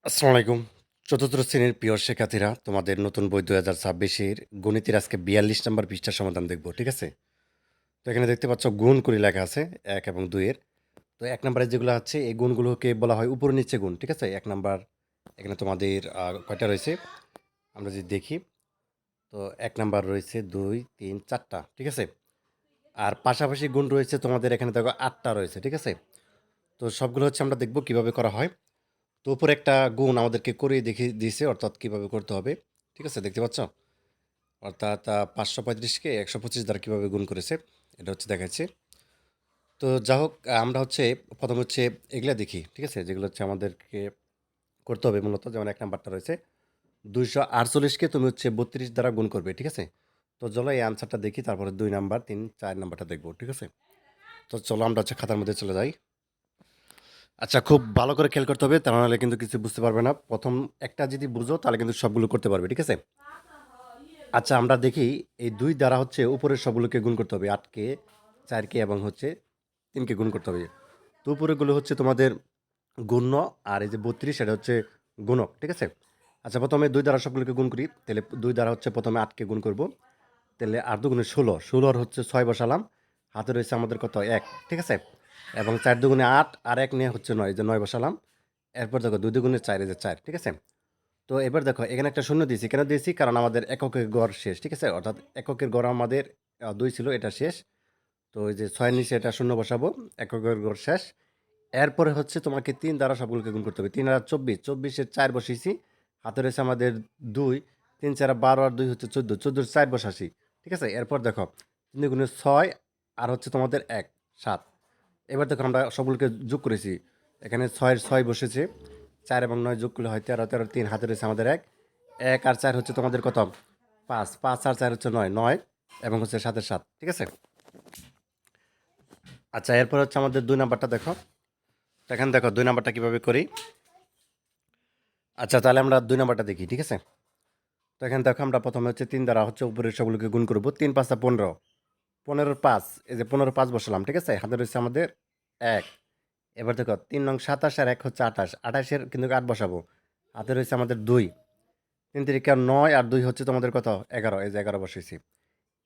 আসসালামু আলাইকুম। চতুর্থ শ্রেণীর প্রিয় শিক্ষার্থীরা, তোমাদের নতুন বই ২০২৬-এর গণিতের আজকে ৪২ নম্বর পৃষ্ঠার সমাধান দেখব। ঠিক আছে? তো এখানে দেখতে পাচ্ছ গুণ করে লেখা আছে ১ এবং ২ এর। তো ১ নম্বরে যেগুলো আছে এই গুণগুলোকে বলা হয় উপরে নিচে গুণ। ঠিক আছে? ১ নাম্বার এখানে তোমাদের কয়টা রয়েছে? আমরা যদি দেখি, তো ১ নাম্বার রয়েছে ২, ৩, ৪ টা। ঠিক আছে? আর পাশাপাশি গুণ রয়েছে তোমাদের এখানে দেখো ৮ টা রয়েছে। ঠিক আছে? তো সবগুলো হচ্ছে আমরা দেখব কিভাবে করা হয়। তো উপরে একটা গুণ আমাদেরকে করে দেখিয়ে দিয়েছে, অর্থাৎ কিভাবে করতে হবে। ঠিক আছে, দেখতে পাচ্ছ? অর্থাৎ ৫৩৫কে ১২৫ দ্বারা কিভাবে গুণ করেছে এটা হচ্ছে দেখাচ্ছে। তো যা হোক, আমরা হচ্ছে প্রথমে হচ্ছে এগুলা দেখি। ঠিক আছে, যেগুলো হচ্ছে আমাদেরকে করতে হবে মূলত, যেমন ১ নাম্বারটা রয়েছে ২৪৮কে তুমি হচ্ছে ৩২ দ্বারা গুণ করবে। ঠিক আছে? তো চলো এই আনসারটা দেখি, তারপরে ২ নাম্বার, ৩, ৪ নাম্বারটা দেখবো। ঠিক আছে? তো চলো আমরা হচ্ছে খাতার মধ্যে চলে যাই। আচ্ছা, খুব ভালো করে খেয়াল করতে হবে, তা নাহলে কিন্তু কিছু বুঝতে পারবে না। প্রথম একটা যদি বুঝো তাহলে কিন্তু সবগুলো করতে পারবে। ঠিক আছে? আচ্ছা, আমরা দেখি এই ২ দ্বারা হচ্ছে উপরের সবগুলোকে গুণ করতে হবে। ৮কে, ৪কে এবং হচ্ছে ৩কে গুণ করতে হবে। তো উপরেরগুলো হচ্ছে তোমাদের গুণ্য, আর এই যে ৩২ এটা হচ্ছে গুণক। ঠিক আছে? আচ্ছা, প্রথমে ২ দ্বারা সবগুলোকে গুণ করি। তাহলে ২ দ্বারা হচ্ছে প্রথমে ৮কে গুণ করব। তাহলে ৮ দুগুণে ১৬, ১৬ হচ্ছে ৬ বসালাম। হাতে রয়েছে আমাদের কত? ১। ঠিক আছে? এবং ৪ দুগুণে ৮ আর ১ নিয়ে হচ্ছে ৯, এই যে ৯ বসালাম। এরপর দেখো ২ দুগুণে ৪, এই যে ৪। ঠিক আছে? তো এবার দেখো এখানে একটা শূন্য দিয়েছি। কেন দিয়েছি? কারণ আমাদের এককের গড় শেষ। ঠিক আছে? অর্থাৎ এককের গড় আমাদের ২ ছিল, এটা শেষ। তো ওই যে ৬ এর নিচে এটা শূন্য বসাবো। এককের গড় শেষ। এরপরে হচ্ছে তোমাকে ৩ দ্বারা সবগুলোকে গুণ করতে হবে। ৩ আর ২৪, ২৪-এর ৪ বসিয়েছি। হাতে রয়েছে আমাদের ২, ৩ ৪ ১২ আর ২ হচ্ছে ১৪, ১৪-এর ৪ বসাচ্ছি। ঠিক আছে? এরপর দেখো ৩ দুগুণে ৬ আর হচ্ছে তোমাদের ১, ৭। এবার দেখো আমরা সবগুলোকে যোগ করেছি। এখানে ৬ এর ৬ বসেছে। ৪ এবং ৯ যোগ করলে হয় ১৩, ১৩ ৩, হাতে রয়েছে আমাদের ১। ১ আর ৪ হচ্ছে তোমাদের কত? ৫, ৫ আর ৪ হচ্ছে ৯, ৯ এবং হচ্ছে ৭ এর ৭। ঠিক আছে? আচ্ছা, এরপর হচ্ছে আমাদের ২ নাম্বারটা দেখো। তো এখানে দেখো ২ নাম্বারটা কিভাবে করি। আচ্ছা, তাহলে আমরা ২ নাম্বারটা দেখি। ঠিক আছে? তো এখানে দেখো আমরা প্রথমে হচ্ছে ৩ দ্বারা হচ্ছে উপরের সবগুলোকে গুণ করব। ৩ ৫ ১৫, ১৫ ৫, এই যে ১৫ ৫ বসালাম। ঠিক আছে? হাতে রয়েছে আমাদের ১। এবার দেখো ৩ নং ২৭ আর ১ হচ্ছে ২৮, ২৮-এর কিন্তু ৮ বসাবো। হাতে রয়েছে আমাদের ২, ৩ তিরিকা ৯ আর ২ হচ্ছে তোমাদের কত? ১১, এই যে ১১ বসিয়েছি।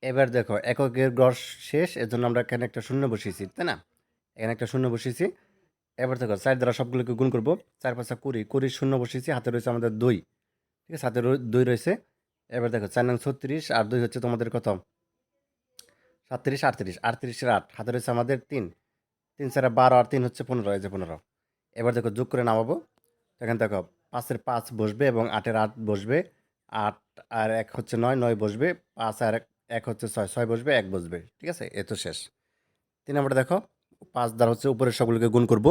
এবার দেখো এককের গড় শেষ, এর জন্য আমরা এখানে একটা শূন্য বসিয়েছি, তাই না? এখানে একটা শূন্য বসিয়েছি। এবার দেখো ৪ দ্বারা সবগুলোকে গুণ করব। ৪ ৫ ২০, ২০ শূন্য বসিয়েছি। হাতে রয়েছে আমাদের ২। ঠিক আছে? হাতে ২ রয়েছে। এবার দেখো ৪ নং ৩৬ আর ২ হচ্ছে তোমাদের কত? ৩৭, ৩৮, ৩৮-এর ৮, হাতে রয়েছে আমাদের ৩। ৩ ৪ ১২ আর ৩ হচ্ছে ১৫, এই যে ১৫। এবার দেখো যোগ করে নামাবো। এখানে দেখো ৫-এর ৫ বসবে এবং ৮-এর ৮ বসবে। ৮ আর ১ হচ্ছে ৯, ৯ বসবে। ৫ আর ১ হচ্ছে ৬, ৬ বসবে, ১ বসবে। ঠিক আছে? এ তো শেষ। ৩ নম্বরটা দেখো, ৫ দ্বারা হচ্ছে উপরের সবগুলোকে গুণ করব।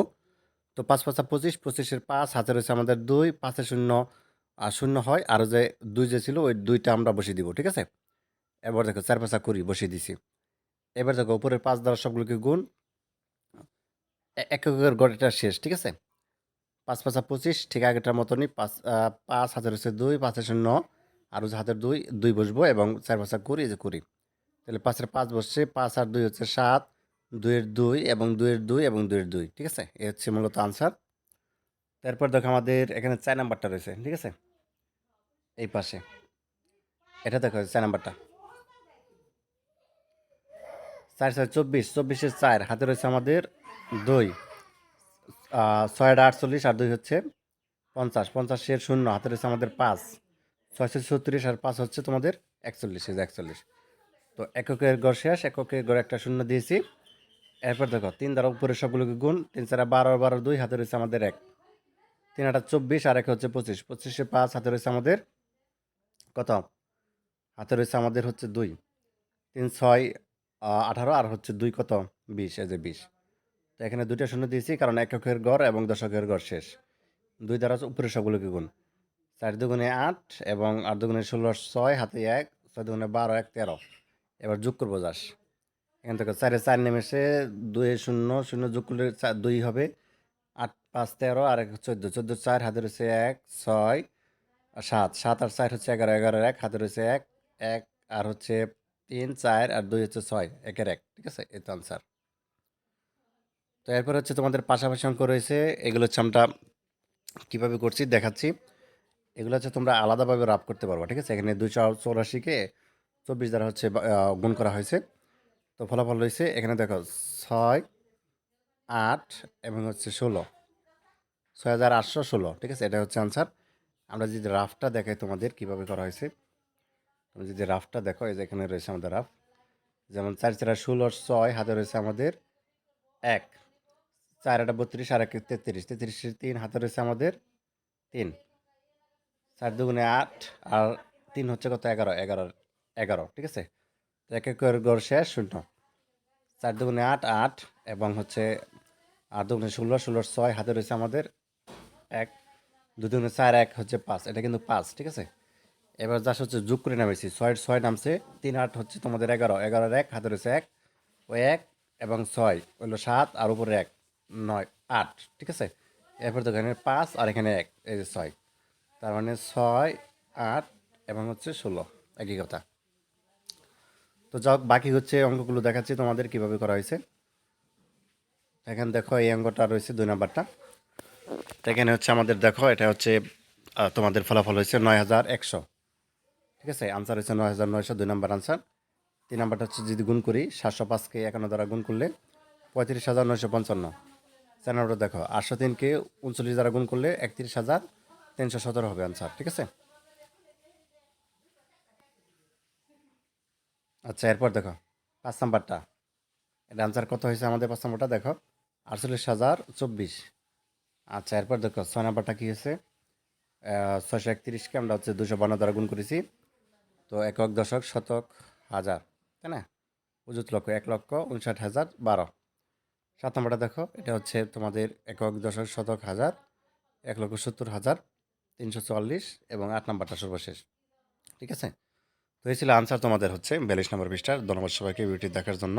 তো ৫ ৫ ২৫, ২৫-এর ৫, হাতে রয়েছে আমাদের ২, ৫-এর ০ শূন্য হয়। আর যে ২ যে ছিল ওই ২টা আমরা বসিয়ে দিব। ঠিক আছে? এবার দেখো ৪ ৫ ২০ বসিয়ে দিছি। এবার দেখো উপরের ৫ দ্বারা সবগুলোকে গুণ। এককের গড় এটা শেষ। ঠিক আছে? ৫ ৫ ২৫, ঠিক আগেরটার মতনই। ৫ হাতে রয়েছে ২, ৫-এর ০ আর হচ্ছে হাতের ২, ২ বসবো এবং ৪ ৫ ২০, এই যে ২০। তাহলে ৫-এর ৫ বসছে, ৫ আর ২ হচ্ছে ৭, ২ এর ২ এবং ২ এর ২ এবং ২ এর ২। ঠিক আছে? এ হচ্ছে মূলত আনসার। তারপর দেখো আমাদের এখানে ৪ নাম্বারটা রয়েছে। ঠিক আছে? এই পাশে। এটা দেখো ৪ নাম্বারটা। ৪ ৪ ২৪, ২৪-এর ৪, হাতে রয়েছে আমাদের ২। ৬ আর ৪৮ আর ২ হচ্ছে ৫০, ৫০-এর ০, হাতে রয়েছে আমাদের ৫। ৬ ৩৬ আর ৫ হচ্ছে তোমাদের ৪১, এই যে ৪১। তো এককের গড় শেষ, এককের গড়ে একটা শূন্য দিয়েছি। এরপর দেখো ৩ দ্বারা উপরের সবগুলোকে গুণ। ৩ ৪ ১২ আর ১২ ২, হাতে রয়েছে আমাদের ১। ৩ ৮ ২৪ আর ১ হচ্ছে ২৫, ২৫-এর ৫, হাতে রয়েছে আমাদের কত? হাতে রয়েছে আমাদের হচ্ছে ২। ৩ ৬ ১৮ আর হচ্ছে ২ কত? ২০, এই যে ২০। তো এখানে ২টা শূন্য দিয়েছি কারণ এককের গড় এবং দশকের গড় শেষ। ২ দ্বারা উপরের সবগুলোকে গুণ। ৪ দুগুণে ৮ এবং ৮ দুগুণে ১৬, ৬, হাতে ১, ৬ দুগুণে ১২, ১ ১৩। এবার যোগ করবো জাস্ট। এখান থেকে ৪ এ ৪ নেমেছে, ২ এ ০, ০ যোগ করলে ২ হবে। ৮ ৫ ১৩ আর ১ ১৪, ১৪ ৪, হাতে রয়েছে ১, ৬ আর ৭, ৭ আর ৪ হচ্ছে ১১, ১১ ১, হাতে রয়েছে ১, ১ আর হচ্ছে ৩ ৪ আর ২ হচ্ছে ৬, ১ এর ১। ঠিক আছে? এই তো আনসার। তো এরপর হচ্ছে তোমাদের পাশাপাশি অঙ্ক রয়েছে। এগুলো হচ্ছে আমরা কীভাবে করছি দেখাচ্ছি। এগুলো হচ্ছে তোমরা আলাদাভাবে রাব করতে পারবা, ঠিক আছে? এখানে 284কে 24 দ্বারা হচ্ছে গুণ করা হয়েছে। তো ফলাফল রয়েছে এখানে দেখো 6, 8 এবং হচ্ছে 16, 6816, ঠিক আছে? এটা হচ্ছে আনসার। আমরা যদি রাফটা দেখাই তোমাদের কীভাবে করা হয়েছে, তুমি যদি রাফটা দেখো, এই যে এখানে রয়েছে আমাদের রাফ। যেমন 4 4 16, 6 হাতে রয়েছে আমাদের 1, 4 8 32 আর 1 33, 33 3 হাতে রয়েছে আমাদের 3, 4 2 8 আর 3 হচ্ছে কত? 11, 11 11, ঠিক আছে? তো এক এক করে গড় শেষ 0, 4 2 8 8 এবং হচ্ছে 8 2 16, 16 6 হাতে রয়েছে আমাদের 1, 2 2 4 1 হচ্ছে 5, এটা কিন্তু 5, ঠিক আছে? এবার জাস্ট হচ্ছে যোগ করে নামেছি, 6 6 নামছে, 3 8 হচ্ছে তোমাদের 11, 11 1 হাতে রয়েছে 1, ওই 1 এবং 6 হলো 7 আর উপরে 1 9 8, ঠিক আছে? এরপর তো এখানে 5 আর এখানে 1, এই যে 6, তার মানে 6 8 এবং হচ্ছে 16, একই কথা। তো যাক, বাকি হচ্ছে অঙ্কগুলো দেখাচ্ছি তোমাদের কিভাবে করা হয়েছে। এখানে দেখো এই অঙ্কটা রয়েছে 2 নাম্বারটা। তো এখানে হচ্ছে আমাদের দেখো এটা হচ্ছে তোমাদের ফলাফল হয়েছে 9100, ঠিক আছে? আনসার হচ্ছে 9900, 2 নাম্বার আনসার। 3 নাম্বারটা হচ্ছে যদি গুণ করি 705কে 51 দ্বারা গুণ করলে 35,955। 4 নাম্বারটা দেখো 803কে 39 দ্বারা গুণ করলে 31,317 হবে আনসার, ঠিক আছে? আচ্ছা, এরপর দেখো 5 নাম্বারটা, এটা আনসার কত হয়েছে আমাদের? 5 নাম্বারটা দেখো 48,024। আচ্ছা, এরপর দেখো 6 নাম্বারটা কী হয়েছে? 631কে আমরা হচ্ছে 252 দ্বারা গুণ করেছি। তো একক দশক শতক হাজার, তাই না? অযুত লক্ষ 1,59,012। 7 নম্বরটা দেখো, এটা হচ্ছে তোমাদের একক দশক শতক হাজার 1,70,344 এবং 8 নাম্বারটা সর্বশেষ, ঠিক আছে? তো এই ছিল আনসার তোমাদের হচ্ছে 42 নম্বর পৃষ্ঠার। ধন্যবাদ সবাইকে ভিডিওটি দেখার জন্য।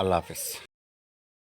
আল্লাহ হাফেজ।